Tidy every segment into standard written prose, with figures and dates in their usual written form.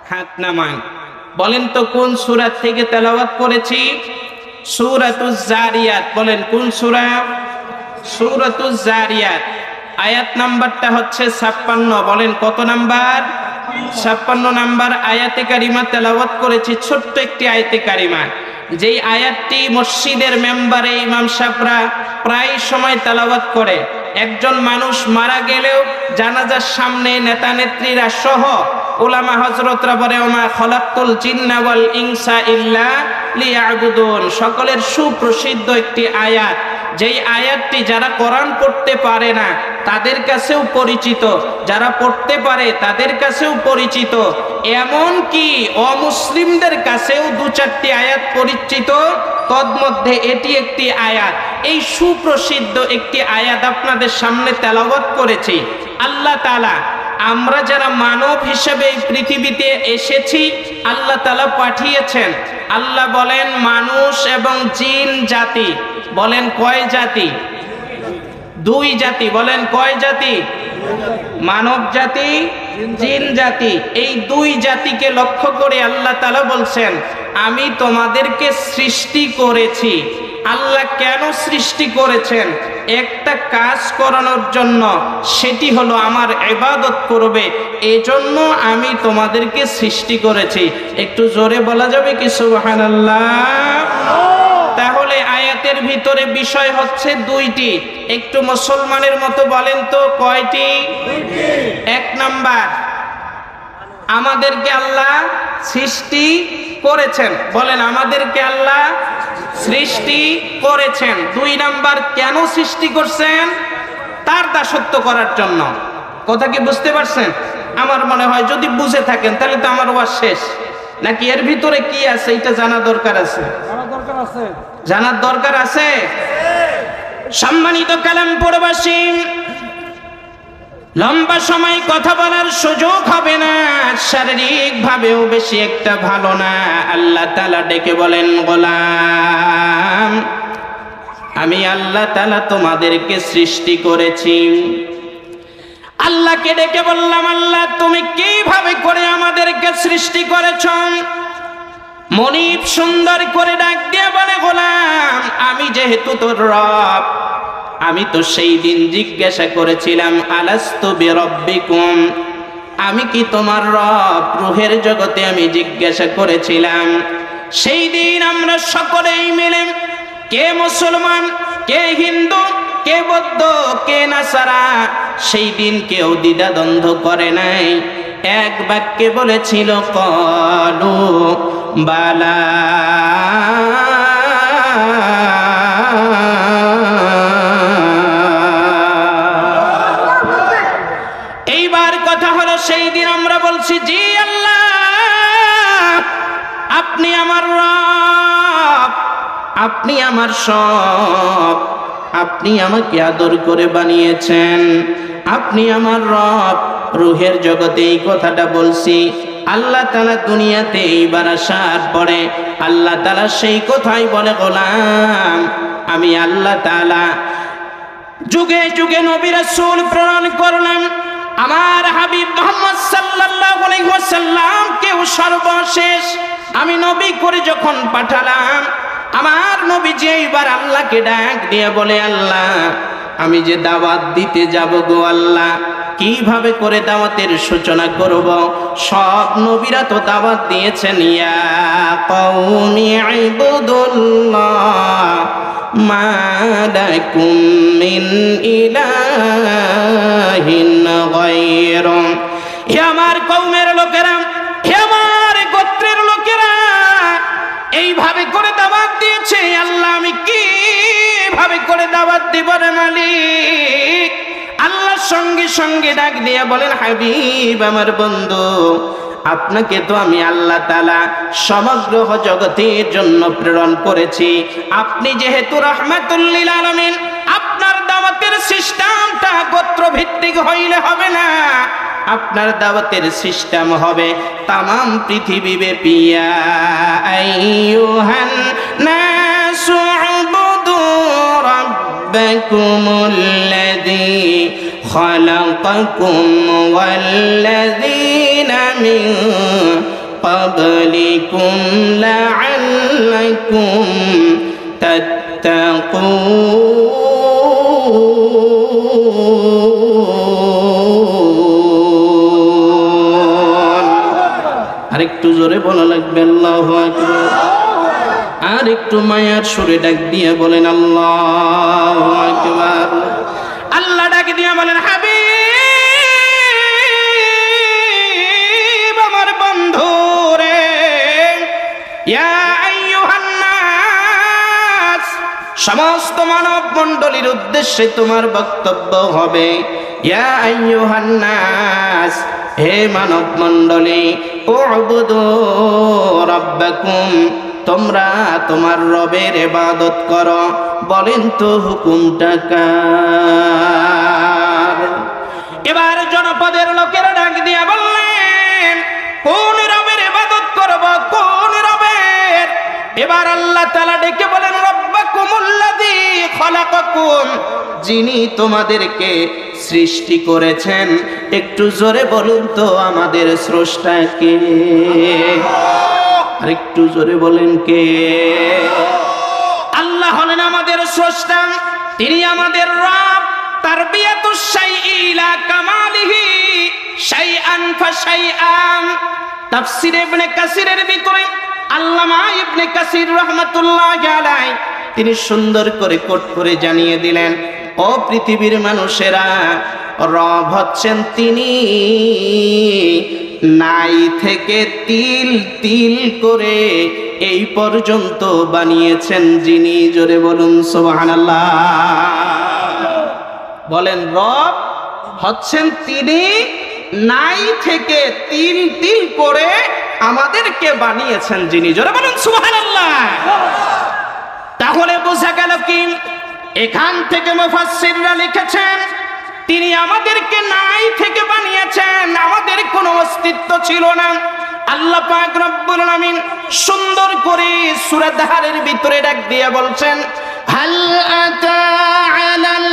হাত নামান। বলেন তো কোন সূরা থেকে তেলাওয়াত করেছি? সূরাতুজ জারিয়াত। বলেন কোন সূরা? সূরাতুজ জারিয়াত। আয়াত নাম্বারটা হচ্ছে 56। বলেন কত নাম্বার? 56 নাম্বার আয়াতে কারিমা তেলাওয়াত করেছি। ছোট্ট একটি আয়াতে কারিমা, যেই আয়াতটি মসজিদের মেম্বারে ইমাম সাহেবরা প্রায় সময় তেলাওয়াত করে। একজন মানুষ মারা গেলেও জানাজার সামনে নেতা নেত্রীরা সহ উলামা হযরতরা বলে ওমা খলাকতুল জিন্না ওয়াল ইনসা ইল্লা লিয়াবুদুন। সকলের সুপ্রসিদ্ধ একটি আয়াত, যেই আয়াতটি যারা কোরআন পড়তে পারে না তাদের কাছেও পরিচিত, যারা পড়তে পারে তাদের কাছেও পরিচিত, এমন কি অমুসলিমদের কাছেও দু চারটি আয়াত পরিচিত। তন্মধ্যে এটি একটি আয়াত। এই সুপ্রসিদ্ধ একটি আয়াত আপনাদের সামনে তেলাওয়াত করেছি। আল্লাহ তাআলা, আমরা যারা মানব হিসেবে এই পৃথিবীতে এসেছি, আল্লাহ তাআলা পাঠিয়েছেন। আল্লাহ বলেন মানুষ এবং জিন জাতি। বলেন কয় জাতি? দুই জাতি। বলেন কয় জাতি? মানব জাতি, জিন জাতি। এই দুই জাতিকে লক্ষ্য করে আল্লাহ তাআলা বলছেন আমি তোমাদেরকে সৃষ্টি করেছি। আল্লাহ কেন সৃষ্টি করেছেন? একটা কাজ করানোর জন্য, সেটি হলো আমার ইবাদত করবে, এজন্য আমি তোমাদেরকে সৃষ্টি করেছি। একটু জোরে বলা যাবে কি সুবহানাল্লাহ? তাহলে আয়াতের ভিতরে বিষয় হচ্ছে দুইটি। একটু মুসলমানের মতো বলেন তো কয়টি? এক নাম্বার, আমাদেরকে আল্লাহ সৃষ্টি করেছেন। বলেন আমাদেরকে আল্লাহ সৃষ্টি করেছেন। দুই নাম্বার, কেন সৃষ্টি করছেন? তার দাসত্ব করার জন্য। কথা কি বুঝতে পারছেন? আমার মনে হয় যদি বুঝে থাকেন তাহলে তো আমার ওয়াজ শেষ। নাকি এর ভিতরে কি আছে এটা জানা দরকার আছে? জানার দরকার আছে। সম্মানিত কালামপুরবাসী, লম্বা সময় কথা বলার সুযোগ হবে না, শারীরিক ভাবেও বেশি একটা ভালো না। আল্লাহ তাআলা ডেকে বলেন গোলাম, আমি আল্লাহ তাআলা তোমাদেরকে সৃষ্টি করেছি। আল্লাহকে ডেকে বললাম আল্লাহ তুমি কিভাবে করে আমাদেরকে সৃষ্টি করেছ? মনিব সুন্দর করে ডাক দিয়ে বলে গোলাম, আমি যেহেতু তোর রব, আমি তো সেই দিন জিজ্ঞাসা করেছিলাম আলাস্তু বিরব্বিকুম, আমি কি তোমার রব? রূহের জগতে আমি জিজ্ঞাসা করেছিলাম। সেই দিন আমরা সকলেই মিলে, কে মুসলমান, কে হিন্দু, কে বৌদ্ধ, কে নাসারা, সেই দিন কেউ দ্বিধাদ্বন্দ্ব করে নাই, এক বাক্যে বলেছিল ক্বালু বালা। এইবার কথা হলো সেই দিন আমরা বলছি জি আল্লাহ আপনি আমার রব, আপনি আমার সব, আপনি আমাকে আদর করে বানিয়েছেন, আপনি আমার রব। রূহের জগতে এই কথাটা বলছি। আল্লাহ তাআলা দুনিয়াতে এইবার আসার পরে আল্লাহ তাআলা সেই কথাই বলে গোলাম, আমি আল্লাহ তাআলা যুগে যুগে নবী রাসূল প্রেরণ করলাম। আমার হাবিব মুহাম্মদ সাল্লাল্লাহু আলাইহি ওয়াসাল্লাম কেউ সর্বশেষ আমি নবী করে যখন পাঠালাম, আমার নবীজি এইবার আল্লাহকে ডাক দিয়ে বলে আল্লাহ আমি যে দাওয়াত দিতে যাব গো আল্লাহ, কিভাবে করে দাওয়াতের সূচনা করব? সব নবীরা তো দাওয়াত দিয়েছেন ইয়া কওমি ইবুদুল্লাহ মা লাকুম মিন ইলাহিন গায়রু। হে আমার কওমের লোকেরা, হে আমার গোত্রের লোকেরা, এইভাবে করে দাওয়াত দিয়েছে আল্লাহ, আমি কিভাবে করে দাওয়াত দিব রে মালিক? আল্লাহ সঙ্গে সঙ্গে ডাক দিয়ে বলেন হাবিব আমার বন্ধু, আপনাকে তো আমি আল্লাহ তাআলা সমগ্র জগতের জন্য প্রেরণ করেছি। আপনি যেহেতু রাহমাতুল লিল আলামিন, আপনার দাওয়াতের সিস্টেমটা গোত্র ভিত্তিক হইলে হবে না, আপনার দাওয়াতের সিস্টেম হবে তামাম পৃথিবী ব্যাপী। ইয়া আইয়ুহান নাসু উবুদু রাব্বাকুমুল্লাযী খালাকাকুম ওয়াল্লাযীনা من قبلكم لعلكم تتقون আরেকটু জোরে বলা লাগবে আল্লাহু আকবার আর একটু মায়ার সুরে ডাক দিয়ে বলেন আল্লাহু আকবার আল্লাহ ডাক দিয়ে বলেন হাবিব আমার বন্ধু রে ইয়া আইয়ুহান নাস সমস্ত মানব মণ্ডলীর উদ্দেশ্যে তোমার বক্তব্য হবে ইয়া আইয়ুহান নাস হে মানব মণ্ডলী উবুদু রাব্বাকুম তোমরা তোমার রবের ইবাদত করো বলেন তো হুকুমটা কার এবার জনপদের লোকেরা ডাক দিয়া বললেন কোন রবের ইবাদত করব কোন রবের এবার আল্লাহ তাআলা ডেকে বলেন রব্বাকুমুল্লাযী খলাকাকুম যিনি তোমাদেরকে সৃষ্টি করেছেন একটু জোরে বলুন তো আমাদের স্রষ্টা কে আর একটু জোরে বলেন কে আল্লাহ হলেন আমাদের স্রষ্টা তিনি আমাদের রব তারবিয়াতুশ শাইই ইলা কামালিহি শাইআন ফাশাইআন তাফসীর ইবনে কাসিরের ভিতরে আল্লামা ইবনে কাসির রাহমাতুল্লাহি আলাইহি তিনি সুন্দর করে কোট করে জানিয়ে দিলেন ও পৃথিবীর মানুষেরা রব হচ্ছেন তিনি নাই থেকে তিল তিল করে এই পর্যন্ত বানিয়েছেন যিনি জোরে বলুন সুবহানাল্লাহ বলেন রব হচ্ছেন তিনি নাই থেকে তিল তিল করে আমাদেরকে বানিয়েছেন যিনি জোরে বলুন সুবহানাল্লাহ তাহলে বোঝা গেল কি এখান থেকে মুফাসসিররা লিখেছেন তিনি আমাদেরকে নাই থেকে বানিয়েছেন আমাদের কোনো অস্তিত্ব ছিল না আল্লাহ পাক রব্বুল আলামিন সুন্দর করে সূরা দাহরের ভিতরে ডাক দিয়ে বলছেন হাল আতা আলাল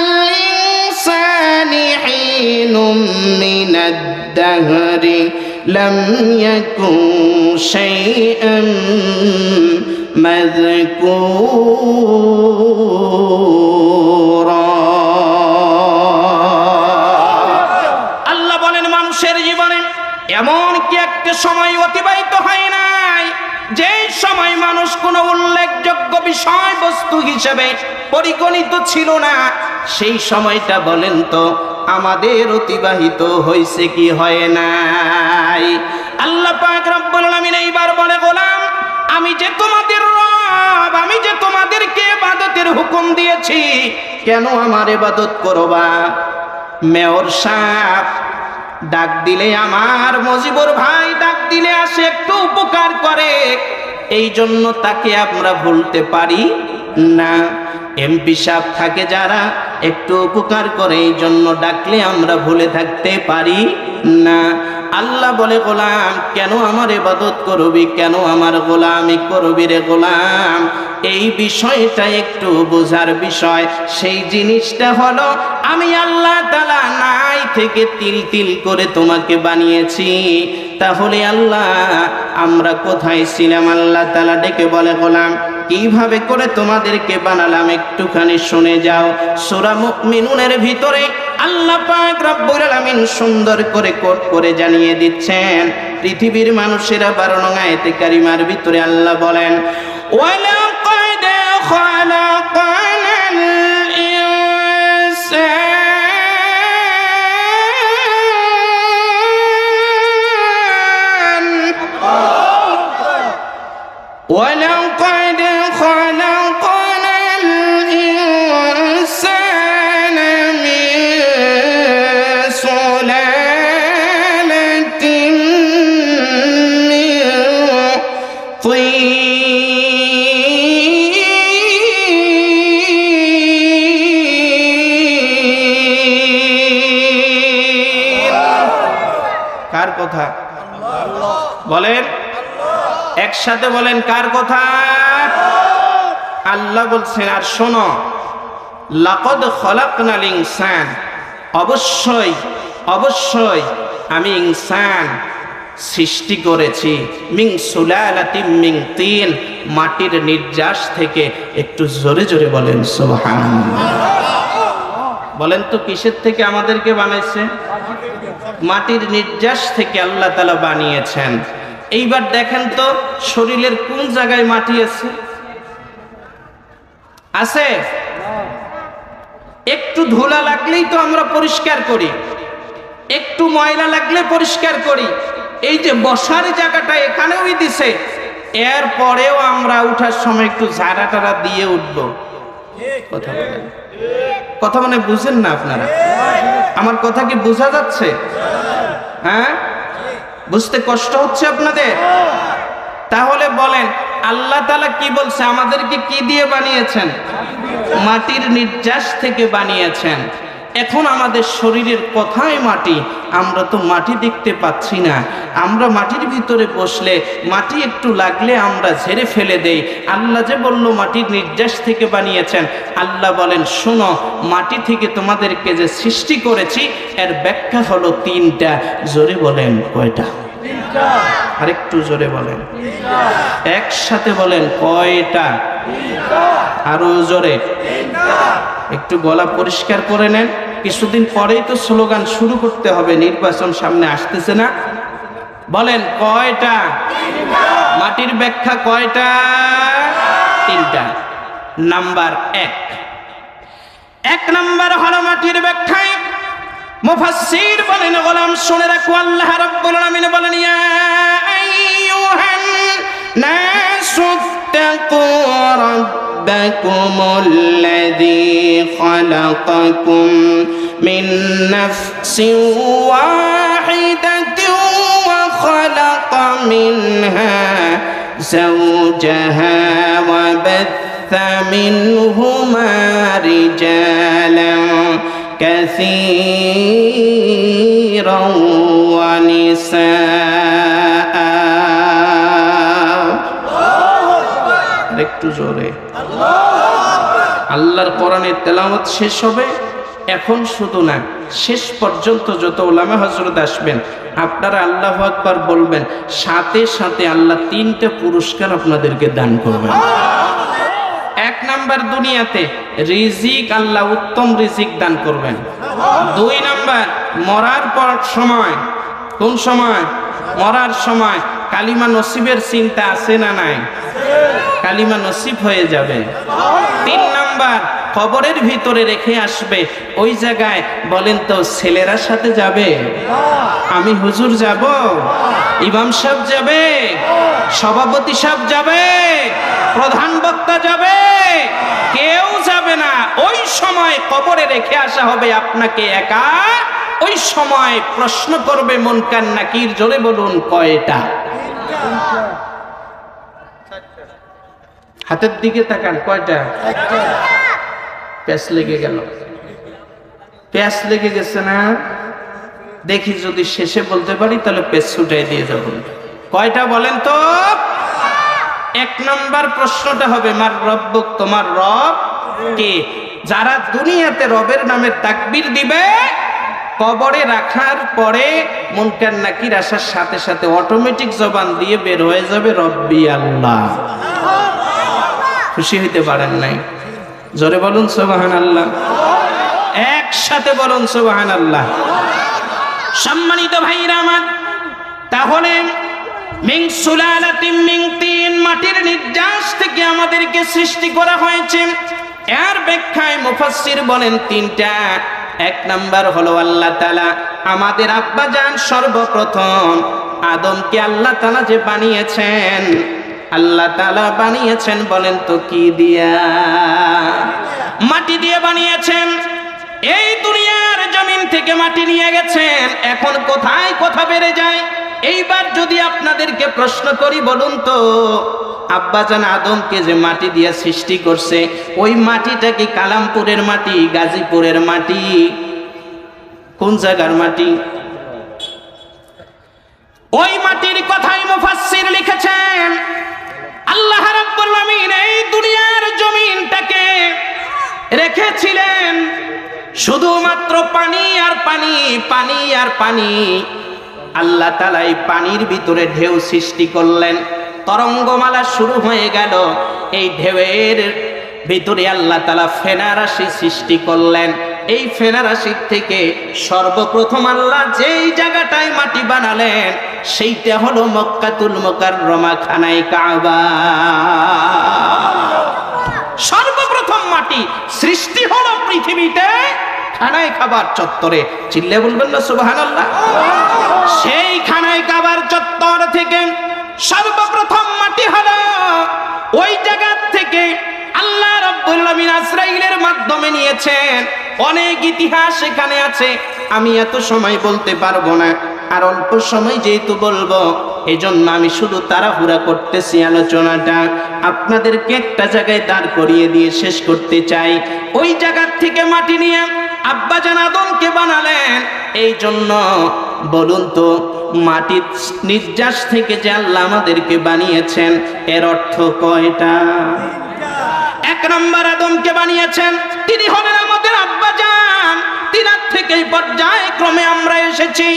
ইনসানি হিনুম মিনাদ দাহরি লাম ইয়াকুন শাইআন মাযকুরা এমন কি একটা সময় অতিবাহিত হয় নাই যে সময় মানুষ কোনো উল্লেখযোগ্য বিষয়বস্তু হিসেবে পরিগণিত ছিল না সেই সময়টা বলেন তো আমাদের অতিবাহিত হয়েছে কি হয় নাই আল্লাহ পাক রব্বুল আলামিন এইবার বলে গোলাম আমি যে তোমাদের রব আমি যে তোমাদেরকে ইবাদতের হুকুম দিয়েছি কেন আমার ইবাদত করবা মেয়র সাহেব ডাক দিলে আমার মজিবুর ভাই ডাক দিলে আসে একটু উপকার করে এই জন্য তাকে আমরা ভুলতে পারি না এমপি সাহেব থাকে যারা একটু উপকার করে এই জন্য ডাকলে আমরা ভুলে থাকতে পারি না আল্লাহ বলে গোলাম কেন আমার ইবাদত করবি কেন আমার গোলামি করবি রে গোলাম এই বিষয়টা একটু বোঝার বিষয় সেই জিনিসটা হলো আমি আল্লাহ তাআলা নাই থেকে তিল তিল করে তোমাকে বানিয়েছি তাহলে আল্লাহ আমরা কোথায় ছিলাম আল্লাহ তাআলা ডেকে বলে গোলাম কিভাবে করে তোমাদেরকে বানালাম একটুখানি শুনে যাও সূরা মুমিনুনের ভিতরে আল্লাহ পাক রব্বুল আলামিন সুন্দর করে কোট করে জানিয়ে দিচ্ছেন পৃথিবীর মানুষেরা 12 নং আয়াতে কারিমার ভিতরে আল্লাহ বলেন ওয়ালাকাদ খালাকানাল ইনসান ওয়ালাকাদ খালাকানাল ইনসান মিন সুলালাতিন মিন কার কথা বলেন একসাথে বলেন কার কথা আল্লাহ বলছেন আর শোনো লাকাদ খলাকনাল ইনসান অবশ্যই অবশ্যই আমি ইনসান সৃষ্টি করেছি মিন সুলালাতিম মিন তিন, মাটির নির্যাস থেকে। একটু জোরে জোরে বলেন সুবহানাল্লাহ। বলেন তো কিসের থেকে আমাদেরকে বানাইছে? মাটির নির্যাস থেকে আল্লাহ তাআলা বানিয়েছেন। এইবার দেখেন তো শরীরের কোন জায়গায় মাটি আছে? আছে? একটু ধুলা লাগলেই তো আমরা পরিষ্কার করি, একটু ময়লা লাগলে পরিষ্কার করি। এই যে বসার জায়গাটা এখানেও দিছে, এরপরেও আমরা উঠার সময় একটু ঝাড়া টাড়া দিয়ে উঠবো। কথা বলেন, কথা মানে বুঝেন না আপনারা? আমার কথা কি বোঝা যাচ্ছে? হ্যাঁ, বুঝতে কষ্ট হচ্ছে আপনাদের? তাহলে বলেন আল্লাহ তাআলা কি বলছে? আমাদেরকে কি দিয়ে বানিয়েছেন? মাটির নির্যাস থেকে বানিয়েছেন। এখন আমাদের শরীরের কোথায় মাটি? আমরা তো মাটি দেখতে পাচ্ছি না। আমরা মাটির ভিতরে বসলে মাটি একটু লাগলে আমরা ঝেড়ে ফেলে দেই। আল্লাহ যে বলল মাটির নির্যাস থেকে বানিয়েছেন, আল্লাহ বলেন শোনো, মাটি থেকে তোমাদেরকে যে সৃষ্টি করেছি এর ব্যাখ্যা হলো তিনটা। জোরে বলেন কয়টা? আরেকটু জোরে বলেন, একসাথে বলেন কয়টা? আরো জোরে, একটু গলা পরিষ্কার করে নেন। কিছুদিন পরেই তো স্লোগান শুরু করতে হবে, নির্বাচন সামনে আসতেছে না? বলেন কয়টা? মাটির ব্যাখ্যা কয়টা? তিনটা। নাম্বার এক নাম্বার হলো মাটির ব্যাখ্যায় মুফাসসির বলেন, গোলাম শুনে রাখো, আল্লাহ রাব্বুল আলামিন বলেন ইয়া আইয়ুহান নাসু তাকু রাব্বাকুমুল্লাযী খালাকাকুম মিন নাফসিন ওয়াহিদাতিন ওয়া খালাকা মিনহা যাওজাহা ওয়া বাথা মিনহুমা রিজালান كثيرا ونساء। একটু জোরে। আল্লাহর কোরআনের তেলাওয়াত শেষ হবে এখন, শুধু না, শেষ পর্যন্ত যত উলামা হযরত আসবেন আপনারা আল্লাহু আকবার বলবেন, সাথে সাথে আল্লাহ তিনটা পুরস্কার আপনাদেরকে দান করবেন। এক নাম্বার, দুনিয়াতে রিজিক আল্লাহ উত্তম রিজিক দান করবেন। দুই নাম্বার, মরার পর সময়, কোন সময়? মরার সময় কালিমা নসিবের চিন্তা আছে না নাই? কালিমা নসিব হয়ে যাবে। তিন নাম্বার, কবরের ভিতরে রেখে আসবে, ওই জায়গায় বলেন তো ছেলেরা সাথে যাবে? আমি হুজুর যাব? ইমাম সাহেব যাবে? সভাপতি সাহেব যাবে? প্রধান বক্তা যাবে? কেউ যাবে না। ওই সময় কবরে রেখে আসা হবে আপনাকে একা। ওই সময় প্রশ্ন করবে মুনকার নাকির। জোরে বলুন কয়টা? হাতের দিকে তাকান, কয়টা? প্যাস লেগে গেল, প্যাস লেগে গেছে না? দেখি যদি শেষে বলতে পারি তাহলে পেছ ছুটাই দিয়ে যাব। কয়টা বলেন তো? এক নাম্বার প্রশ্নটা হবে মার রব্বুক, তোমার রব কে? যারা দুনিয়াতে রবের নামে তাকবীর দিবে, কবরে রাখার পরে মুনকার নাকির আসার সাথে সাথে অটোমেটিক জবান দিয়ে বের হয়ে যাবে রব্বি আল্লাহ। খুশি হইতে পারেন নাই? জোরে বলুন সুবহানাল্লাহ, একসাথে বলুন সুবহানাল্লাহ। সম্মানিত ভাইরা আমার, তাহলে মিন সুলালাতিন মিন তিন, মাটির নির্যাস থেকে আমাদেরকে সৃষ্টি করা হয়েছে। এর ব্যাখ্যায় মুফাসসির বলেন তিনটা। এক নাম্বার হলো আল্লাহ তাআলা আমাদের আব্বাজান সর্বপ্রথম আদমকে আল্লাহ তাআলা যে বানিয়েছেন, আল্লাহ তাআলা বানিয়েছেন বলেন তো কি দিয়া? মাটি দিয়ে বানিয়েছেন। এই দুনিয়ার জমিন থেকে মাটি নিয়ে গেছেন, এখন কোথায় কথা বেড়ে যায়? এইবার যদি আপনাদেরকে প্রশ্ন করি, বলুন তো আব্বাজান আদমকে যে মাটি দিয়ে সৃষ্টি করছে, ওই মাটিটা কি কালামপুরের মাটি, গাজীপুরের মাটি, কোন জায়গার মাটি? ওই মাটির কথাই মুফাসসির লিখেছেন আল্লাহ রাব্বুল আলামিন এই দুনিয়ার জমিনটাকে রেখেছিলেন শুধুমাত্র পানি আর পানি, পানি আর পানি। আল্লাহ তাআলা এই পানির ভিতরে ঢেউ সৃষ্টি করলেন, তরঙ্গমালা শুরু হয়ে গেল। এই ঢেউয়ের ভিতরে আল্লাহ তাআলা ফেনা রাশি সৃষ্টি করলেন। এই ফেনা রাশির থেকে সর্বপ্রথম আল্লাহ যেই জায়গাটায় মাটি বানালেন সেইটা হলো মক্কাতুল মুকাররমা, খানায় কাবা। সর্বপ্রথম মাটি সৃষ্টি হলো পৃথিবীতে খানায় কাবার চত্বরে। চিল্লে বলবেন না সুবহানাল্লাহ? সেই খানায় কাবার চত্বর থেকে সর্বপ্রথম মাটি হলো ওই জায়গা থেকে আল্লাহ রাব্বুল আলামিন আজরাইলের মাধ্যমে নিয়েছেন। অনেক ইতিহাস এখানে আছে, আমি এত সময় বলতে পারবো না, আর অল্প সময় যেহেতু বলবো এজন্য আমি শুধু তাড়াহুড়া করতেছি আলোচনাটা। আপনাদেরকে একটা জায়গায় দাঁড় করিয়ে দিয়ে শেষ করতে চাই। ওই জায়গা থেকে মাটি নিয়ে আব্বাজান আদমকে বানালেন। এই জন্য বলুন তো, মাটির নির্যাস থেকে যে আল্লাহ আমাদেরকে বানিয়েছেন এর অর্থ কয়টা? এক নম্বর আদমকে বানিয়েছেন, তিনি হলেন আমাদের আব্বাজান। তিনার থেকেই পর্যায়ক্রমে আমরা এসেছি।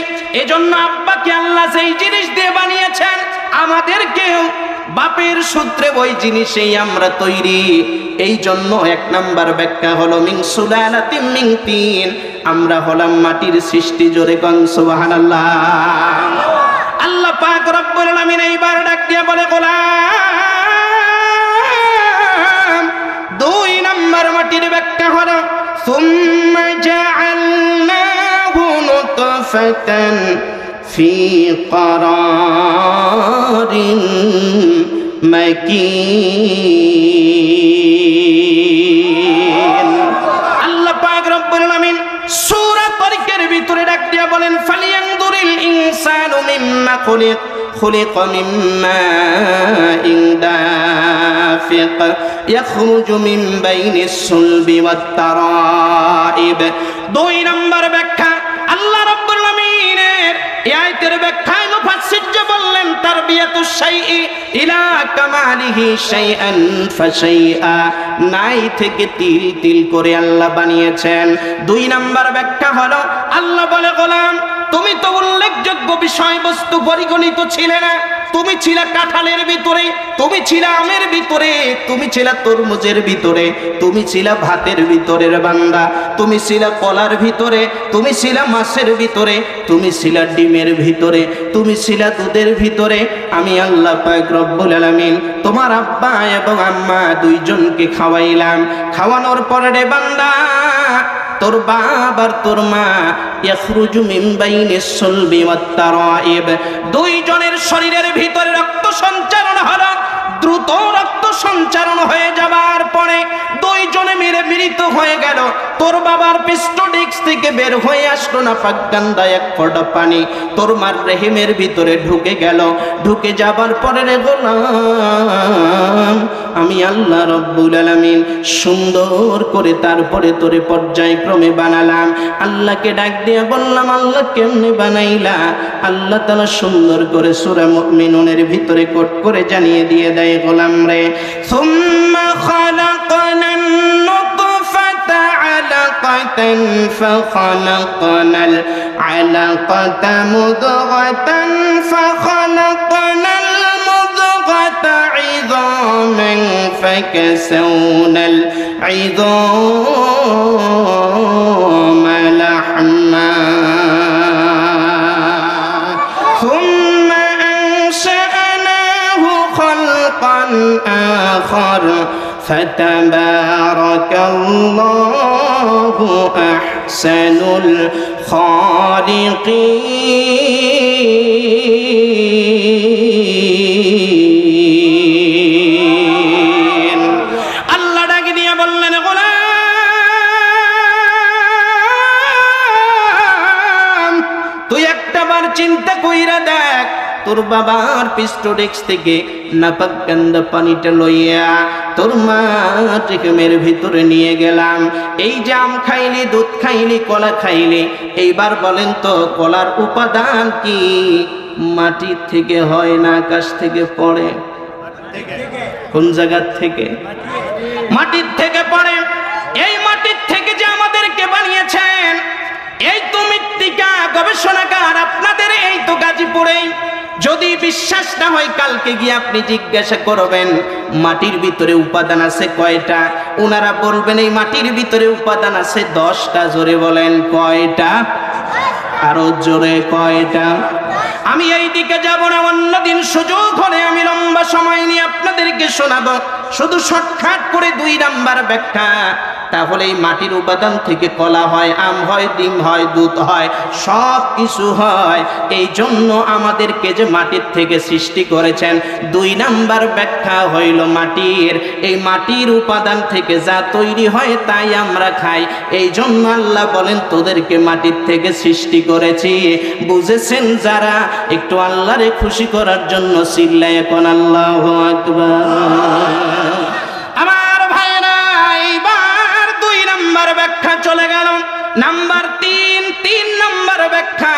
এজন্য আব্বাকে আল্লাহ সেই জিনিস দিয়ে বানিয়েছেন, আমাদেরকেও বাপের সূত্রে ওই জিনিসেই আমরা তৈরি। এই জন্য এক নাম্বার ব্যাখ্যা হলো মিন সুলালাতিন মিন তিন, আমরা হলাম মাটির সৃষ্টি। জোরে কোন সুবহানাল্লাহ। আল্লাহ পাক রব্বুল আলামিন এইবার ডাক দিয়ে বলে, গোলাম, দুই নাম্বার মাটির ব্যাখ্যা হলো সুম্মা জাআলনাহু নুতফাতান ফি ক্বারারিন মাকিন। আল্লাহ পাক রব্বুল আলামিন সূরা তারিকের ভিতরে ডাক দিয়া বলেন, ফালিয়ানদুরিল ইনসানু মিম্মা খুলিকা মিম্মা দাফিক ইয়াখরুজু মিন বাইনিস সুলবি ওয়াত তারাইব। দুই নম্বর ব্যাখ্যা আল্লাহ রাব্বুল আলামিনের এই আয়াতের ব্যাখ্যায় মুফাসসির বললেন, তারবিয়াতুশ শাইই ইলা কামালিহি শাইআন ফাশাইআ, নাই থেকে তিল তিল করে আল্লাহ বানিয়েছেন। দুই নাম্বার ব্যাখ্যা হলো আল্লাহ বলে, গোলাম, তুমি তো উল্লেখযোগ্য বিষয়বস্তু পরিগণিত ছিলে না। তুমি ছিলে কাঁঠালের ভিতরে, তুমি ছিলে আমের ভিতরে, তুমি ছিলে তরমুজের ভিতরে, তুমি ছিলে ভাতের ভিতরের বান্দা, তুমি ছিলে কলার ভিতরে, তুমি ছিলে মাছের ভিতরে, তুমি ছিলে ডিমের ভিতরে, তুমি ছিলে দুধের ভিতরে। আমি আল্লাহ পাক রব্বুল আলামিন তোমার আব্বা এবং আম্মা দুইজনকে খাওয়াইলাম। খাওয়ানোর পরে রে বান্দা, তোর বাবা আর তোর মা ইয়াখরুজু মিন বাইনিস সুলবি ওয়াত তারাইব, দুইজনের শরীরের ভিতরে রক্ত সঞ্চারণ হলো। দ্রুত রক্ত সঞ্চারণ হয়ে যাবার পরে দুইজনে মিলে মিলিত হয়ে গেল। তোর বাবার পিস্টোডিক্স থেকে বের হয়ে আসলো না পাকগান্ডা এক ফোঁটা পানি, তোর মার রেহিমের ভিতরে ঢুকে গেল। ঢুকে যাবার পরে রে গোলাম, আমি আল্লাহ রব্বুল আলামিন সুন্দর করে তারপরে তোরে পর্যায়ক্রমে বানালাম। আল্লাহকে ডাক দিয়ে বললাম, আল্লাহ কেমনে বানাইলা? আল্লাহ তাআলা সুন্দর করে সূরা মুমিনুনের ভিতরে কোট করে জানিয়ে দিয়ে দেয়, গোলাম রে, সুম্মা খালাকনান নুতফাতা আলাকাতান ফাখালাকনাল আলাকাতা মুদগাতান ফাখালাকনাল মুদগাতা ইযামান ফাকাসাওনাল ইযামা লাহমা آخر فتبارك الله أحسن الخالقين। আল্লাহ ডাকি দিয়ে বললেন, গোলাম, তুই একটাবার চিন্তা কইরা দেখ, তোর বাবার পিস্টোডিক্স থেকে নাপাক গন্ধা পানিটা লইয়া তোর মার রেহেমের ভিতরে নিয়ে গেলাম। এই যে আম খাইলি, দুধ খাইলি, কলা খাইলি, এইবার বলেন তো কলার উপাদান কি? মাটির থেকে হয় না আকাশ থেকে পড়ে? কোন জায়গা থেকে? মাটির থেকে পড়ে। এই মাটির থেকে যে আমাদেরকে বানিয়েছেন, এই তুমি মৃত্তিকা গবেষণাগার আপনাদের এই তো গাজীপুরেই। যদি বিশ্বাস না হয় কালকে গিয়ে আপনি জিজ্ঞাসা করবেন মাটির ভিতরে উপাদান আছে কয়টা, ওনারা বলবেন এই মাটির ভিতরে উপাদান আছে 10টা। জোরে বলেন কয়টা? আরো জোরে কয়টা? আমি এই দিকে যাব না, অন্যদিন সুযোগ হলে আমি লম্বা সময় নিয়ে আপনাদেরকে শোনাবো। শুধু শর্টকাট করে 2 নাম্বার ব্যাখ্যা। তাহলে এই মাটির উপাদান থেকে কলা হয়, আম হয়, ডিম হয়, দুধ হয়, সব কিছু হয়। এই জন্য আমাদেরকে যে মাটির থেকে সৃষ্টি করেছেন, 2 নাম্বার ব্যাখ্যা হইল মাটির, এই মাটির উপাদান থেকে যা তৈরি হয় তাই আমরা খাই। এই জন্য আল্লাহ বলেন তোদেরকে মাটির থেকে সৃষ্টি করেছি। বুঝেছেন যারা, একটু আল্লাহরে খুশি করার জন্য চিল্লায় এখন আল্লাহু আকবার। আমার ভাইরা, এইবার 2 নাম্বার ব্যাখ্যা চলে গেল। নাম্বার 3 নাম্বার ব্যাখ্যা।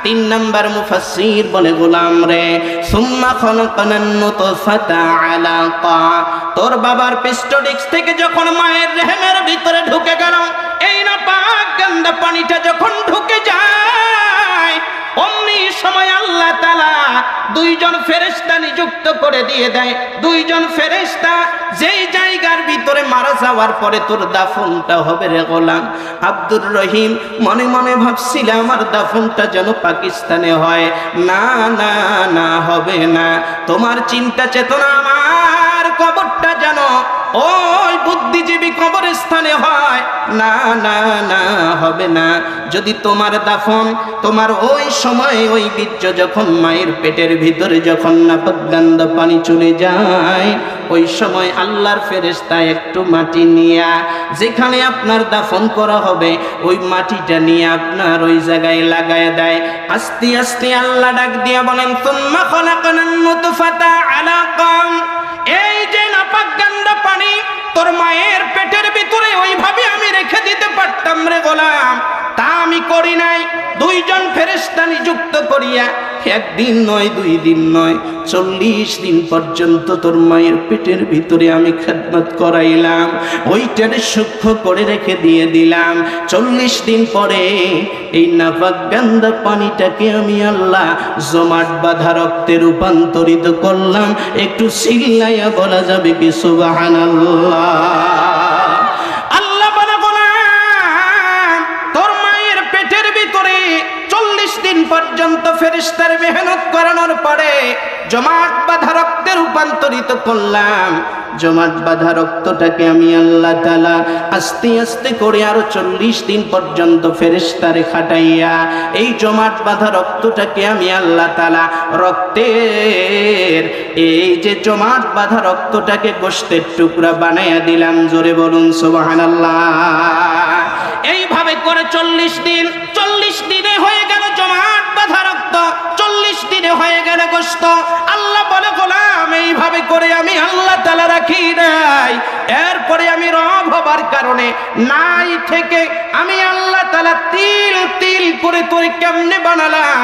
3 নাম্বার মুফাসসির বলে গোলাম রে, সুম্মা খালাকানান নুতফাতা আলাকা, তোর বাবার পেস্টোডিক্স থেকে যখন মায়ের রেহেমের ভিতরে ঢুকে গেল, এই না পাক গন্ধা পানিটা যখন ঢুকে যায়, অমনি সময় আল্লাহ তাআলা 2 জন ফেরেশতা নিযুক্ত করে দিয়ে দেয়। 2 জন ফেরেশতা যেই জায়গার ভিতরে মারা যাওয়ার পরে তোর দাফনটা হবে রে গোলাম আব্দুর রহিম, মনে মনে ভাবছিল আমার দাফনটা যেন পাকিস্তানে হয়। না না না, হবে না। তোমার চিন্তা চেতনা আমার কবরটা যেন ওই বুদ্ধিজীবী কবরস্থানে হয়। না না না, হবে না। যদি তোমার দাফন তোমার ওই সময় ওই বীর্য যখন মায়ের পেটের ভিতরে যখন নাপাক গন্ধ পানি চলে যায়, ওই সময় আল্লাহর ফেরেশতা একটু মাটি নিয়ে যেখানে আপনার দাফন করা হবে ওই মাটিটা নিয়ে আপনার ওই জায়গায় লাগায় দেয়। আস্তে আস্তে আল্লাহ ডাক দিয়া বলেন সুম্মা খালাকানান নুতফাতা আলাকা, এই যে নাপাক গন্ধ পানি তোর মায়ের পেটের ভিতরে ওইভাবে আমি রেখে দিতে পারতাম রে গোলাম, তা আমি করি নাই। 2 জন ফেরেশতা নিযুক্ত করিয়া 1 দিন নয় 2 দিন নয় 40 দিন পর্যন্ত তোর মায়ের পেটের ভিতরে আমি খেদমত করাইলাম, ওইটারে সূক্ষ্ম করে রেখে দিয়ে দিলাম। 40 দিন পরে এই নাপাক গন্ধা পানিটাকে আমি আল্লাহ জমাট বাঁধা রক্তে রূপান্তরিত করলাম। একটু চিল্লাইয়া বলা যাবে কি সুবহানাল্লাহ? পর্যন্ত ফেরেশতার মেহনত করানোর পরে জমাট বাঁধা রক্তে রূপান্তরিত করলাম। জমাট বাঁধা রক্তটাকে আমি আল্লাহ তাআলা আস্তে আস্তে করে আরো 40 দিন পর্যন্ত ফেরেশতারে খাটাইয়া এই জমাট বাঁধা রক্তটাকে আমি আল্লাহ তাআলা রক্তের এই যে জমাট বাঁধা রক্তটাকে গোশতের টুকরা বানাইয়া দিলাম। জোরে বলুন সুবহানাল্লাহ। এইভাবে করে 40 দিনে হয়ে গেল জমাট বাঁধা রক্ত, 40 দিনে হয়ে গেল গোশত। আল্লাহ বলে গোলাম এইভাবে করে আমি আল্লাহ তাআলা রাখি নাই। এরপরে আমি রব হবার কারণে নাই থেকে আমি আল্লাহ তাআলা তিল তিল করে তোরে কেমনে বানালাম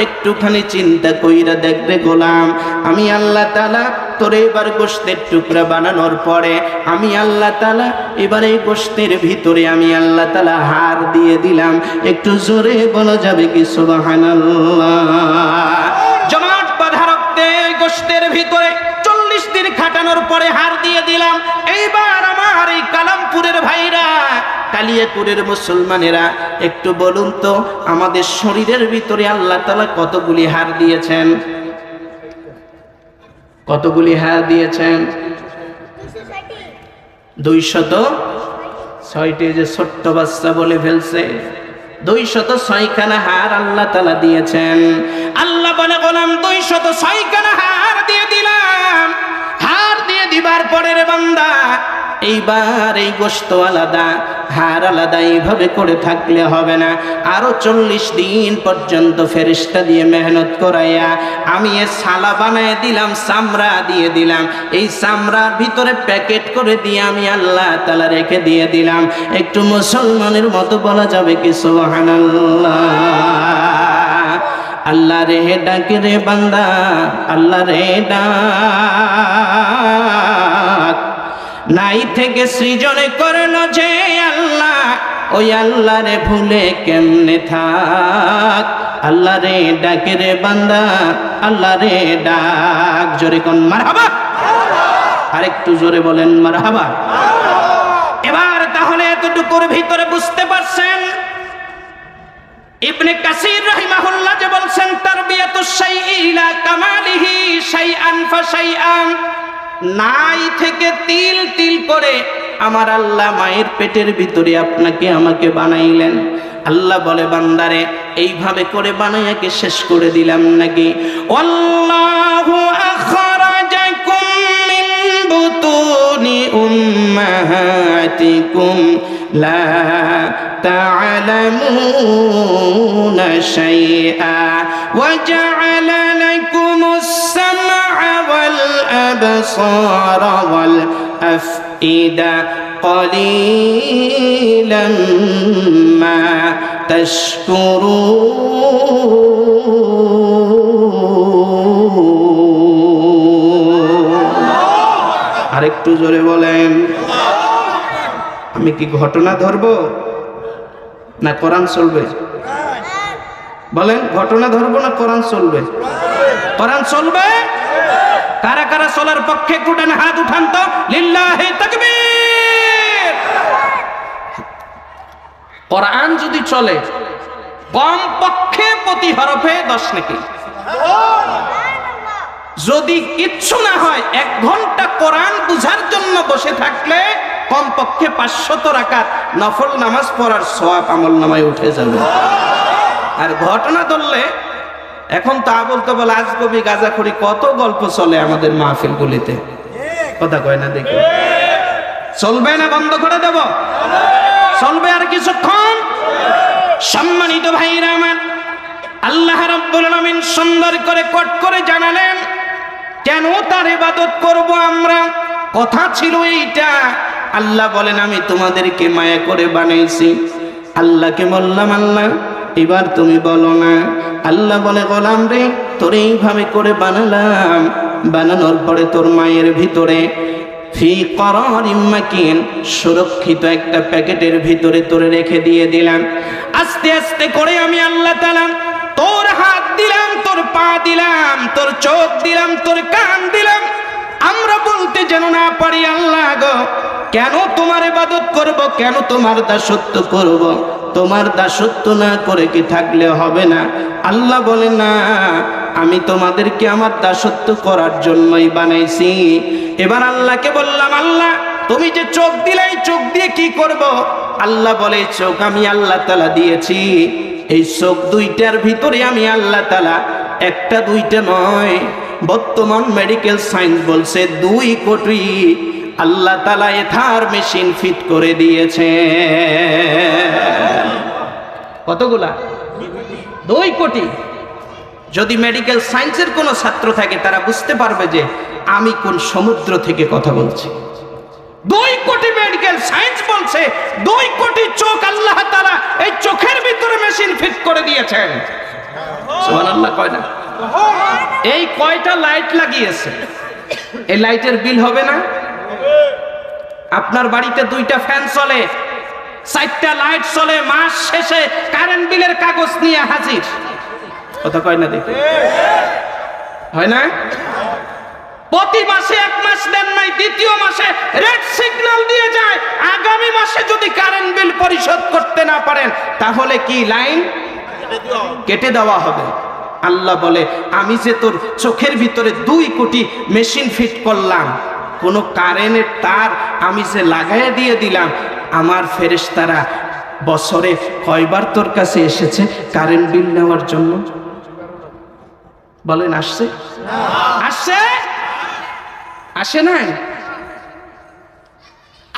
একটুখানি চিন্তা কইরা দেখবে গোলাম। আমি আল্লাহ তাআলা তোরে এবার গোশতের টুকরা বানানোর পরে আমি আল্লাহ তাআলা এবার এই গোশতের ভিতরে আমি আল্লাহ তাআলা হাড় দিয়ে দিলাম। একটু জোরে বলা যাবে কি সুবহানাল্লাহ? জমাট বাঁধা রক্তে গোশতের ভিতরে 40 দিন খাটানোর পরে হাড় দিয়ে দিলাম। এইবার আমার এই কালামপুরের ভাইরা, কালিয়াপুরের মুসলমানেরা একটু বলুন তো আমাদের শরীরের ভিতরে আল্লাহ তাআলা কতগুলি হাড় দিয়েছেন? কতগুলি হাড় দিয়েছেন? 206টি। যে ছোট্ট বাচ্চা বলে ফেলছে 206 খানা হাড় আল্লাহ তাআলা দিয়েছেন। আল্লাহ বলে গোলাম 206 খানা হাড় দিয়ে দিলাম। হাড় দিয়ে দিবার পরে রে বান্দা এইবার এই গোশত আলাদা হাড় আলাদা এইভাবে করে থাকলে হবে না। আরো 40 দিন পর্যন্ত ফেরেশতা দিয়ে মেহনত করাইয়া আমি এ সালা বানায় দিলাম, চামড়া দিয়ে দিলাম। এই চামড়ার ভিতরে প্যাকেট করে দিয়ে আমি আল্লাহ তাআলা রেখে দিয়ে দিলাম। একটু মুসলমানের মতো বলা যাবে কি সুবহানাল্লাহ? আল্লাহ রে ডাকে রে বান্দা, আল্লাহ রে ডাক। নাই থেকে সৃজনে করলো যে আল্লাহ ওই আল্লাহরে ভুলে কেমনে থাক। আল্লাহ রে ডাকে রে বান্দা, আল্লাহ রে ডাক। জোরে কোন মারহাবা, আরেকটু জোরে বলেন মারহাবা। এবার তাহলে এতটুকুর ভিতরে বুঝতে পারছেন ইবনে কাসির রাহিমাহুল্লাহ যে বলছেন তারবিয়াতুশ শাইই ইলা কামালিহি শাইআন ফাশাইআন, নাই থেকে তিল তিল করে আমার আল্লাহ মায়ের পেটের ভিতরে আপনাকে আমাকে বানাইলেন। আল্লাহ বলে বান্দারে এইভাবে করে বানাইয়াকে শেষ করে দিলাম নাকি? আল্লাহু আখরাজাকুম মিন বুতুনি উম্মাহাতিকুম লা তা'লামুনা শাইআ ওয়া জা'আলা লাকুমুস সাম'a ওয়াল আবসারা ওয়াল আফইদা قليلا ما تشكرون। আরেকটু জোরে বলেন। আমি কি ঘটনা ধরবো না কোরআন চলবে? বলেন, ঘটনা ধরবো না কোরআন চলবে? কোরআন চলবে। কারা কারা চলার পক্ষে একটু ডান হাত উঠান তো, লিল্লাহি তাকবীর। কোরআন যদি চলে কম পক্ষে প্রতি হরফে 10 নেকি। যদি কিচ্ছু না হয় 1 ঘন্টা কোরআন বুঝার জন্য বসে থাকলে কম পক্ষে 500 রাকাত নফল নামাজ পড়ার সওয়াব আমলনামায় উঠে যাবে। আর ঘটনা ধরলে এখন তা বলতে বলে আজগবি গাঁজাখড়ি কত গল্প চলে আমাদের মাহফিলগুলিতে, কথা কয় না দেখি? চলবে না বন্ধ করে দেব? চলবে আর কিছুক্ষণ। সম্মানিত ভাইরা আমার, আল্লাহ রাব্বুল আলামিন সুন্দর করে কোট করে জানালেন কেন তার ইবাদত করব আমরা। কথা ছিল এইটা, আল্লাহ বলেন আমি তোমাদেরকে মায়া করে বানাইছি। আল্লাহকে বললাম আল্লাহ এবার তুমি বলো না। আল্লাহ বলে গোলাম রে তোর এইভাবে করে বানালাম, বানানোর পরে তোর মায়ের ভিতরে ফি করারিম মাকিন সুরক্ষিত একটা প্যাকেটের ভিতরে তোরে রেখে দিয়ে দিলাম। আস্তে আস্তে করে আমি আল্লাহ তাআলা তোর হাত দিলাম, তোর পা দিলাম, তোর চোখ দিলাম, তোর কান দিলাম। আমরা বলতে যেন না পারি আল্লাহ গো কেন তোমার ইবাদত করব, কেন তোমার দাসত্ব করব? তোমার দাসত্ব না করে কি থাকলে হবে না? আল্লাহ বলে না, আমি তোমাদেরকে আমার দাসত্ব করার জন্যই বানাইছি। এবার আল্লাহকে বললাম আল্লাহ তুমি যে চোখ দিলে এই চোখ দিয়ে কি করব? আল্লাহ বলে চোখ আমি আল্লাহ তাআলা দিয়েছি। এই চোখ দুইটার ভিতরে আমি আল্লাহ তাআলা একটা দুইটা নয়, বর্তমান মেডিকেল সায়েন্স বলছে 2 কোটি আল্লাহ তাআলা এথার মেশিন ফিট করে দিয়েছে। কতগুলা? 2 কোটি। যদি মেডিকেল সায়েন্সের কোনো ছাত্র থাকে তারা বুঝতে পারবে যে আমি কোন সমুদ্র থেকে কথা বলছি। 2 কোটি মেডিকেল সায়েন্স বলছে 2 কোটি চোখ আল্লাহ তাআলা এই চোখের ভিতরে মেশিন ফিট করে দিয়েছেন। সুবহানাল্লাহ কয় না? এই কয়টা লাইট লাগিয়েছে, এই লাইটের বিল হবে না? আপনার বাড়িতে 2টা ফ্যান চলে, 4টা লাইট চলে, মাস শেষে কারেন্ট বিলের কাগজ নিয়ে হাজির। কথা কয় না দেখি? হয় না? প্রতি মাসে 1 মাস দেন নাই, দ্বিতীয় মাসে রেড সিগন্যাল দিয়ে যায়। আগামী মাসে যদি কারেন্ট বিল পরিশোধ করতে না পারেন তাহলে কি লাইন কেটে দেওয়া হবে। আল্লাহ বলে আমি যে তোর চোখের ভিতরে 2 কোটি মেশিন ফিট করলাম, কোন কারেন্টের তার আমি যে লাগাইয়া দিয়ে দিলাম, আমার ফেরেশতারা বছরে কয়বার তোর কাছে এসেছে কারেন্ট বিল নেওয়ার জন্য? বলেন আসছে? আসছে? আসে নাই?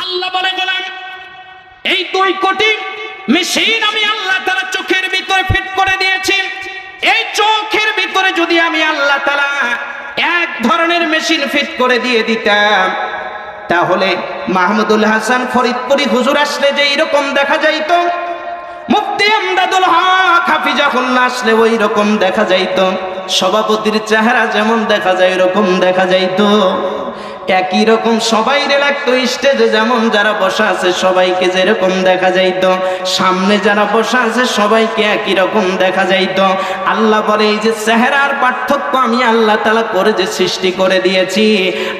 আল্লাহ বলে গোলাম এই 2 কোটি মেশিন আমি আল্লাহ তাআলা চোখের ভিতরে ফিট করে দিয়েছি। এই চোখের ভিতরে যদি আমি আল্লাহ তাআলা এক ধরনের মেশিন ফিট করে দিয়ে দিতাম তাহলে মাহমুদুল হাসান ফরিদপুরি হুজুর আসলে যে এরকম দেখা যাইতো, মুফতি আমদাদুল হক হাফিজাহুল্লাহ আসলে ওই রকম দেখা যাইতো, সভাপতির চেহারা যেমন দেখা যায় এরকম দেখা যাইতো। একই রকম সবাই লাগতো, স্টেজে যেমন যারা বসা আছে সবাইকে যেরকম দেখা যাইতো, সামনে যারা বসা আছে সবাইকে একই রকম দেখা যাইতো। আল্লাহ বলে এই যে চেহারার পার্থক্য আমি আল্লাহ তাআলা করে যে সৃষ্টি করে দিয়েছি,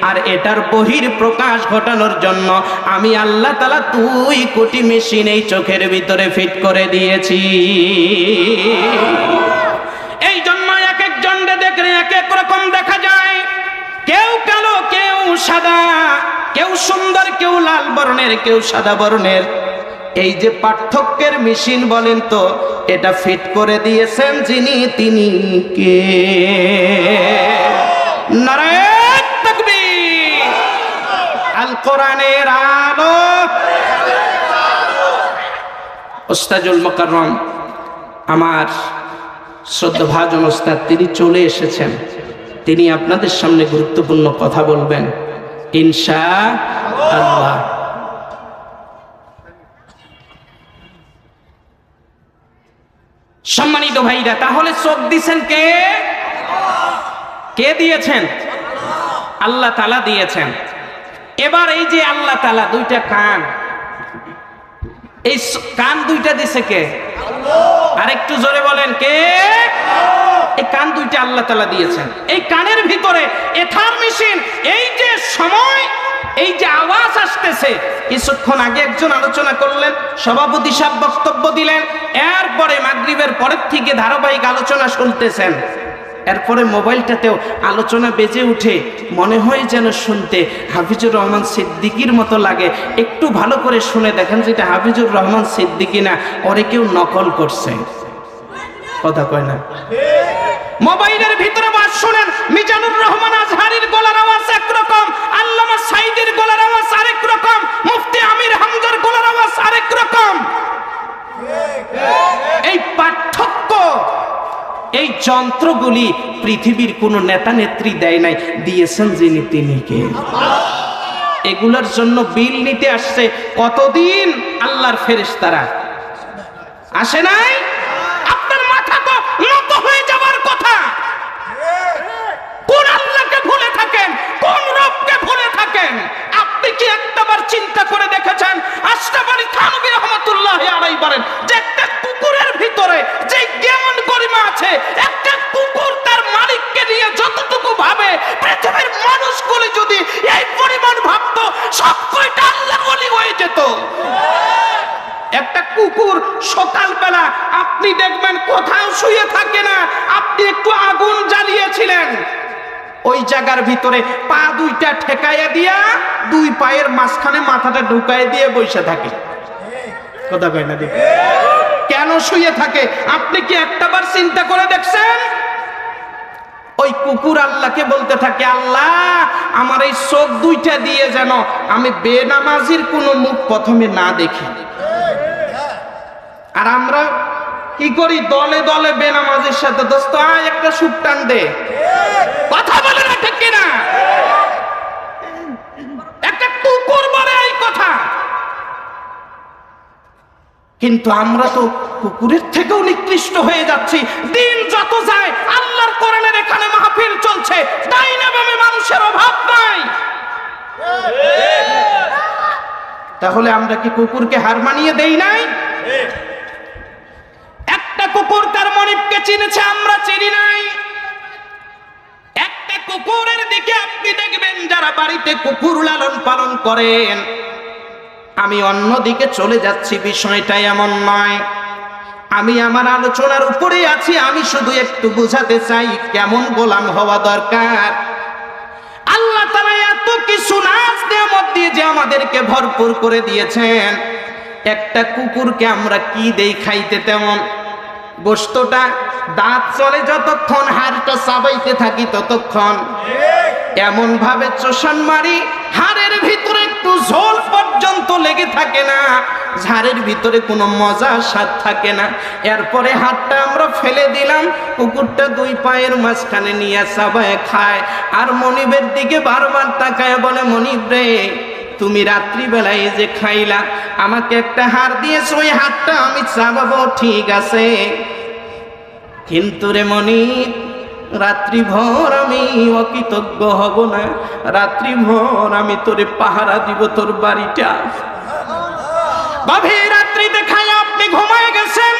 আর এটার বহির প্রকাশ ঘটানোর জন্য আমি আল্লাহ তাআলা 2 কোটি মেশিন এই চোখের ভিতরে ফিট করে দিয়েছি। এই জন্য এক একজনকে দেখলে এক এক রকম দেখা যায়, কেউ কালো, কেউ সাদা, কেউ সুন্দর, কেউ লাল বর্ণের, কেউ সাদা বর্ণের। এই যে পার্থক্যের মেশিন বলেন তো, এটা ফিট করে দিয়েছেন যিনি, তিনি কে? নারায়ে তাকবীর। আল কোরআনের আলো। ওস্তাদুল মুকাররম আমার শ্রদ্ধাভাজন ওস্তাদ, তিনি চলে এসেছেন। তিনি আপনাদের সামনে গুরুত্বপূর্ণ কথা বলবেন ইনশাআল্লাহ। সম্মানিত ভাইরা, তাহলে চোখ দিয়েছেন কে? কে দিয়েছেন? আল্লাহ তাআলা দিয়েছেন। এবার এই যে আল্লাহ তাআলা 2টা কান, এই কান 2টা দিছে কে? আর একটু জোরে বলেন কে? এই কান 2টা আল্লাহ তাআলা দিয়েছেন। এই কানের ভিতরে এথার মেশিন, এই যে সময়, এই যে আওয়াজ আসতেছে, কিছুক্ষণ আগে একজন আলোচনা করলেন, সভাপতি সাহেব বক্তব্য দিলেন, এরপরে মাগরিবের পরের থেকে ধারাবাহিক আলোচনা শুনতেছেন, এরপরে মোবাইলটাতেও আলোচনা বেজে উঠে, মনে হয় যেন শুনতে হাফিজুর রহমান সিদ্দিকীর মতো লাগে। একটু ভালো করে শুনে দেখেন যেটা হাফিজুর রহমান সিদ্দিকী না, ওরে কেউ নকল করছে। কথা কয় না? মোবাইলের ভিতরে আওয়াজ শুনেন, মিজানুর রহমান আজহারীর গলার আওয়াজ একরকম, আল্লামা সাঈদীর গলার আওয়াজ আরেক রকম, মুফতি আমির হামজার গলার আওয়াজ আরেক রকম। এই পার্থক্য, এই যন্ত্রগুলি পৃথিবীর কোন নেতা নেত্রী দেয় নাই, দিয়েছেন যিনি, তিনি কে? এগুলোর জন্য বিল নিতে আসছে কতদিন আল্লাহর ফেরেশতারা, আসে নাই? আপনার মাথা তো নত হয়ে যাওয়ার কথা। কোন আল্লাহকে ভুলে থাকেন, কোন রবকে ভুলে থাকেন? আপনি কি একটাবার চিন্তা করে দেখেছেন? আশরাফ আলী থানভী রাহমাতুল্লাহি আলাইহি বলেন যে একটা কুকুরের ভিতরে যে জ্ঞান গরিমা আছে, একটা কুকুর তার মালিককে নিয়ে যতটুকু ভাবে, পৃথিবীর মানুষগুলি যদি এই পরিমাণ ভাবতো, সব কয়টা আল্লাহ ওলি হয়ে যেত। একটা কুকুর সকালবেলা আপনি দেখবেন কোথাও শুয়ে থাকে না, আপনি একটু আগুন জ্বালিয়েছিলেন, ওই জায়গার ভিতরে পা 2টা ঠেকাইয়া দিয়া 2 পায়ের মাঝখানে মাথাটা ঢুকাইয়া দিয়ে বসে থাকে। কথা কয় না? দেখে কেন শুয়ে থাকে? আপনি কি একটাবার চিন্তা করে দেখছেন? ওই কুকুর আল্লাহকে বলতে থাকে, আল্লাহ আমার এই চোখ 2টা দিয়ে যেন আমি বেনামাজির কোনো মুখ প্রথমে না দেখি। আর আমরা কি করি? দলে দলে বেনামাজির সাথে, দোস্ত আয় একটা সুপ টান দে। কথা বলে না, ঠিক কিনা? একটা কুকুর বলে এই কথা। কিন্তু আমরা তো কুকুরের থেকেও নিকৃষ্ট হয়ে যাচ্ছি। দিন যত যায়, আল্লাহর কোরআনের এখানে মাহফিল চলছে, ডাইনে বামে মানুষের অভাব নাই। তাহলে আমরা কি কুকুরকে হার মানিয়ে দেই নাই? একটা কুকুর তার মালিককে চিনেছে, আমরা চিনি নাই। একটা কুকুরের দিকে আপনি দেখবেন যারা বাড়িতে কুকুর লালন পালন করেন, আমি অন্যদিকে চলে যাচ্ছি, বিষয়টা এমন নয়। আমি আমার আলোচনার উপরে আছি, আমি শুধু একটু বুঝাতে চাই কেমন গোলাম হওয়া দরকার। আল্লাহ তাআলা এত কিছু নাজ নেয়ামত দিয়ে যে আমাদেরকে ভরপুর করে দিয়েছেন, একটা কুকুরকে আমরা কি দেই খাইতে? তেমন গোশতটা দাঁত চলে যতক্ষণ, হাড়টা চাবাইতে থাকি ততক্ষণ, এমন ভাবে চোষণ মারি হাড়ের ভিতরে একটু ঝোল পর্যন্ত লেগে থাকে না, ঝাড়ের ভিতরে কোনো মজা স্বাদ থাকে না। এরপরে হাড়টা আমরা ফেলে দিলাম, কুকুরটা 2 পায়ের মাঝখানে নিয়ে চাবায় খায়, আর মনিবের দিকে বারবার তাকায় বলে, মনিব রে তুমি রাত্রিবেলায় যে খাইলা, আমাকে একটা হাড় দিয়েছ, ওই হাড়টা আমি চাবাবো, ঠিক আছে, কিন্তু রে মনিব রাত্রিভর আমি অকৃতজ্ঞ হব না, রাত্রিভর আমি তোরে পাহারা দিব তোর বাড়িটা। গভীর রাত্রিতে খাই আপনি ঘুমায় গেছেন,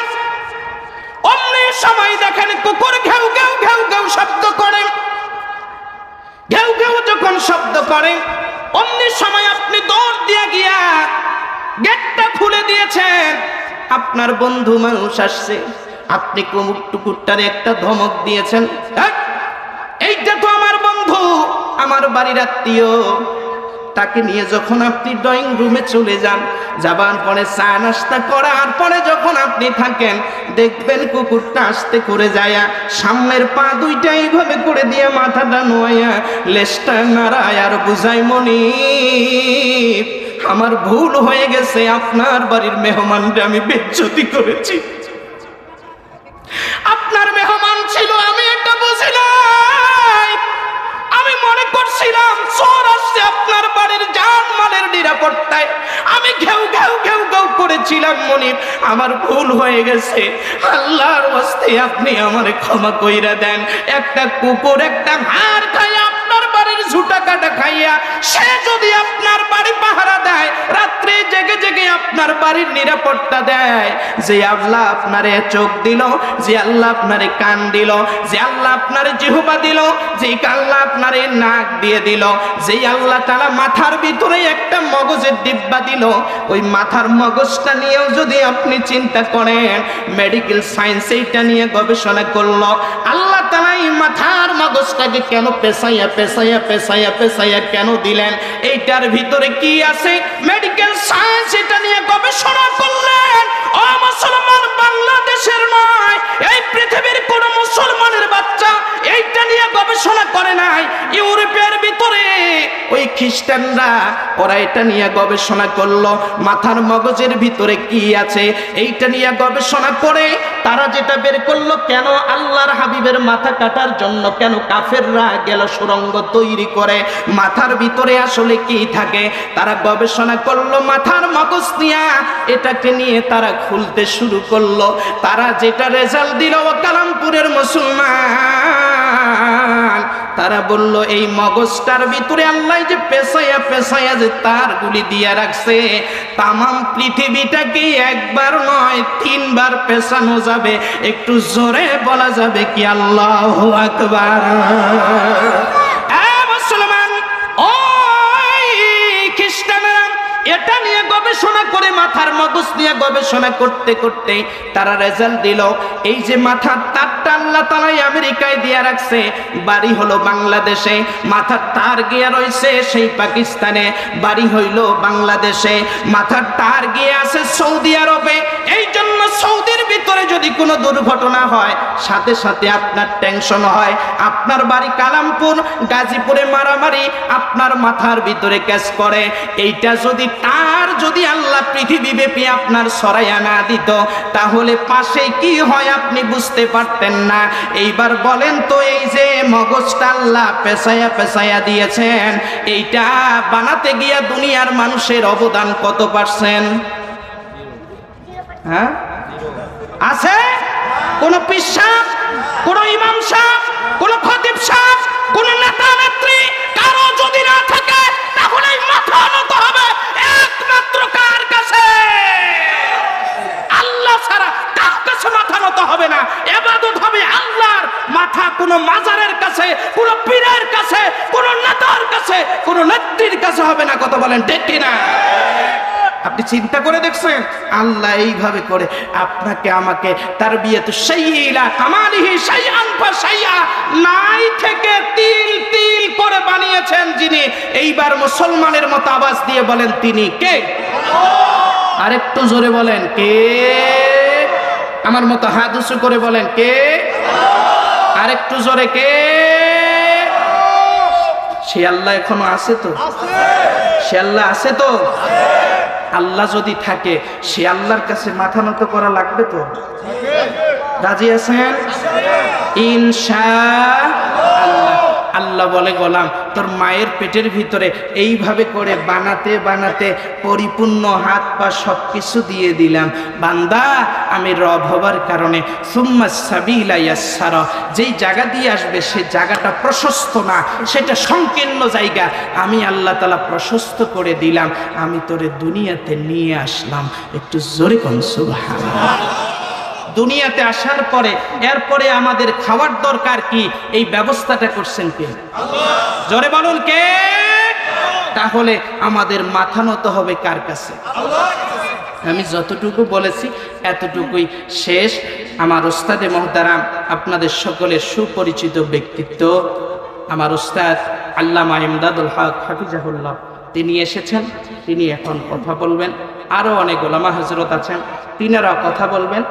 অমনি সময় দেখেন কুকুর ঘেউ ঘেউ ঘেউ ঘেউ শব্দ করে। ঘেউ ঘেউ যখন শব্দ করে অমনি সময় আপনি দৌড় দিয়ে গিয়া গেটটা খুলে দিয়েছেন। আপনার বন্ধু মানুষ আসছে, আপনি কুকুরটারে একটা ধমক দিয়েছেন, এইটা তো আমার বন্ধু, আমার বাড়ির আত্মীয়। তাকে নিয়ে যখন আপনি ড্রয়িং রুমে চলে যান, যাবার পরে চা নাস্তা করার পরে যখন আপনি থাকেন, দেখবেন কুকুরটা আস্তে করে যায়, সামনের পা দুইটা এইভাবে করে দিয়ে মাথাটা নোয়া লেজটা নাড়ায় আর বুঝাই, মনিব আমার ভুল হয়ে গেছে, আপনার বাড়ির মেহমানরে আমি বেজ্জতি করেছি, আপনার মেহমান ছিল আমি এটা বুঝি নাই, আমি মনে করছিলাম চোর আসছে আপনার বাড়ির জানমালের নিরাপত্তায়, আমি ঘেউ ঘেউ ঘেউ ঘেউ করেছিলাম, মনিব আমার ভুল হয়ে গেছে, আল্লাহর ওয়াস্তে আপনি আমারে ক্ষমা কইরা দেন। একটা কুকুর একটা হাড় খাইয়া আপনার বাড়ির ঝুটা কাটা খাইয়া সে যদি আপনার বাড়ি পাহারা দেয়, রাত্রে জেগে জেগে আপনার বাড়ির নিরাপত্তা দেয়, যে আল্লাহ আপনারে চোখ দিল, যে আল্লাহ আপনারে কান দিল, যে আল্লাহ আপনারে জিহ্বা দিল, যে আল্লাহ আপনারে নাক দিয়ে দিল, যে আল্লাহ তাআলা মাথার ভিতরে একটা মগজের ডিব্বা দিল, ওই মাথার মগজটা নিয়েও যদি আপনি চিন্তা করেন, মেডিকেল সায়েন্স এইটা নিয়ে গবেষণা করলো, আল্লাহ তাআলা এই মাথার মগজটাকে কেন পেছাইয়া পেছাইয়া পেছাইয়া পেছাইয়া কেন দিলেন, এইটার ভিতরে কি আছে, মেডিকেল সায়েন্স এটা নিয়ে গবেষণা করলেন। ও মুসলমান, বাংলাদেশের নয়, এই পৃথিবীর কোন মুসলমানের বাচ্চা এইটা নিয়ে গবেষণা করে নাই। ইউরোপের ভিতরে ওই খ্রিস্টানরা ওরা এটা নিয়ে গবেষণা করলো, মাথার মগজের ভিতরে কি আছে এইটা নিয়ে গবেষণা করে তারা যেটা বের করলো, কেন আল্লাহর হাবিবের মাথা কাটার জন্য কেন কাফেররা গেল সুড়ঙ্গ তৈরি করে, মাথার ভিতরে আসলে কি থাকে, তারা গবেষণা করলো মাথার মগজ নিয়ে, এটাকে নিয়ে তারা খুলতে শুরু করলো। তারা যেটা রেজাল্ট দিল, ও কালামপুরের মুসলমান, তারা বলল এই মগজটার ভিতরে আল্লাহ যে পেছাইয়া পেছাইয়া যে তারগুলি দিয়ে রাখছে, তামাম পৃথিবীটাকে একবার নয় 3 বার পেছানো যাবে। একটু জোরে বলা যাবে কি আল্লাহু আকবার? মুসলমান, ওই খ্রিস্টানরা এটা নিয়ে গবেষণা করে, মাথার মগজ নিয়ে গবেষণা করতে করতে তারা রেজাল্ট দিল, এই যে মাথার তারটা আল্লাহ তাআলা আমেরিকায় দিয়ে রাখছে, বাড়ি হলো বাংলাদেশে, মাথার তার গিয়ে রয়েছে সেই পাকিস্তানে, বাড়ি হইল বাংলাদেশে, মাথার তার গিয়ে আছে সৌদি আরবে। এই জন্য সৌদির ভিতরে যদি কোনো দুর্ঘটনা হয়, সাথে সাথে আপনার টেনশন হয়, আপনার বাড়ি কালামপুর, গাজীপুরে মারামারি, আপনার মাথার ভিতরে ক্যাচ করে। এইটা যদি তার যদি আল্লাহ পৃথিবী ব্যাপী আপনার সরাইয়া না দিত, তাহলে পাশে কি হয় আপনি বুঝতে পারতেন না। এইবার বলেন তো, এই যে মগজটা আল্লাহ পেছায়া পেছায়া দিয়েছেন, এইটা বানাতে গিয়া দুনিয়ার মানুষের অবদান কত পার্সেন্ট? হ্যাঁ আছে? কোন পীর সাহেব, কোন ইমাম সাহেব, কোন খতিব সাহেব, কোন নেতা নেত্রী কারো যদি না থাকে, তাহলে মাথা নত হবে একমাত্র কার কাছে? আল্লাহ ছাড়া কার কাছে মাথা নত হবে না। ইবাদত হবে আল্লাহর, মাথা কোন মাজারের কাছে, কোন পীরের কাছে, কোন নেতার কাছে, কোন নেত্রীর কাছে হবে না। কত বলেন ঠিক কিনা? আপনি চিন্তা করে দেখছেন, আল্লাহ এইভাবে করে আপনাকে আমাকে তারবিয়াতু শাইইলা কামালিহি শাইআন ফাশাইআ, নাই থেকে তিল তিল করে বানিয়েছেন যিনি। এইবার মুসলমানের মতো আওয়াজ দিয়ে বলেন তিনি কে? আরেকটু জোরে বলেন কে? আমার মতো হাত উঁচু করে বলেন কে? আরেকটু জোরে কে? সে আল্লাহ এখনো আছে তো? সে আল্লাহ আছে তো? আল্লাহ যদি থাকে, সে আল্লাহর কাছে মাথা নত করা লাগবে তো? রাজি আছেন? ইনশাআল্লাহ। আল্লাহ বলে, গোলাম তোর মায়ের পেটের ভিতরে এইভাবে করে বানাতে বানাতে পরিপূর্ণ হাত পা সব কিছু দিয়ে দিলাম। বান্দা আমি রব হবার কারণে সুম্মা সাবিলা ইয়াসসারা, যেই জায়গা দিয়ে আসবে সে জায়গাটা প্রশস্ত না, সেটা সংকীর্ণ জায়গা, আমি আল্লাহ তাআলা প্রশস্ত করে দিলাম, আমি তোরে দুনিয়াতে নিয়ে আসলাম। একটু জোরে কোন সুবহানাল্লাহ। দুনিয়াতে আসার পরে এরপরে আমাদের খাওয়ার দরকার কি, এই ব্যবস্থাটা করছেন কে? আল্লাহ। জোরে বলুন কে? তাহলে আমাদের মাথা নত হবে কার কাছে? আল্লাহর কাছে। আমি যতটুকু বলেছি এতটুকুই শেষ। আমার উস্তাদে মুহতারাম, আপনাদের সকলের সুপরিচিত ব্যক্তিত্ব আমার উস্তাদ আল্লামা ইমদাদুল হক হাফিজাহুল্লাহ, তিনি এসেছেন, তিনি এখন কথা বলবেন। আরো অনেক ওলামা হযরত আছেন, তিনারা কথা বলবেন।